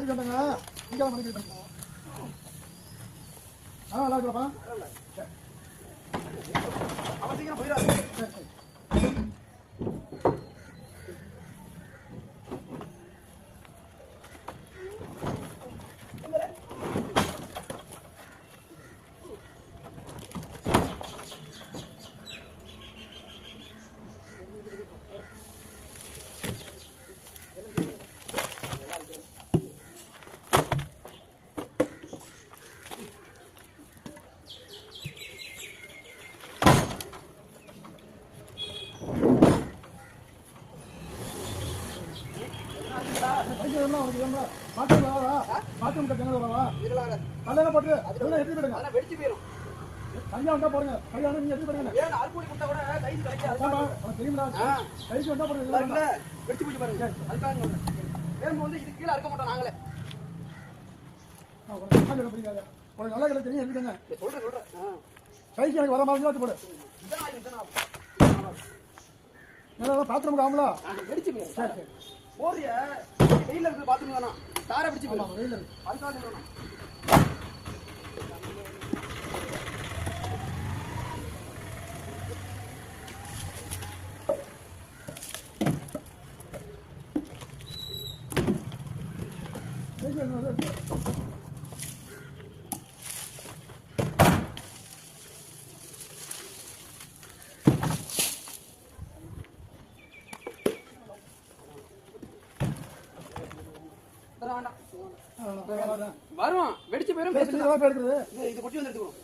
மணிக்கு வந்தாங்க இங்கே மணிக்கு வந்தாங்க நல்லா இருக்கிறப்பா அவன் சீக்கிரம் போயிடாது சரி சரி பாத்ரூம் கட்டணவா அதெல்லாம் போட்டு அதெல்லாம் எடுத்து போடுங்க அதெல்லாம் வெடிச்சு போயிடும் கையா வந்தா போடுங்க கையா நீங்க எடுத்து போடுங்க ஏன் ஆல்கோடி குட்டா கூட கைது கிடைக்காது தெரியுமா கைக்கு வந்தா போடுங்க இல்ல வெடிச்சு போய் பாருங்க அதுக்காக ஏன் வந்து இது கீழ அறுக்க மாட்டோம் நாங்களே ஒரு நல்ல கடை தெரியும் எடுத்துங்க சொல்றேன் கைக்கு எனக்கு வர மாதிரி போடு பாத்ரூம் ஆகல வெடிச்சு போயிடும் சரி சரி போறிய வெயில இருக்கு பாத்ரூம் தானா தார பிடிச்சு போலாம் வெயில இருக்கு அதுக்காக சொல்றேன் வரும் வெடிச்சு போயிடும் இது கொட்டி வந்து எடுத்துக்கணும்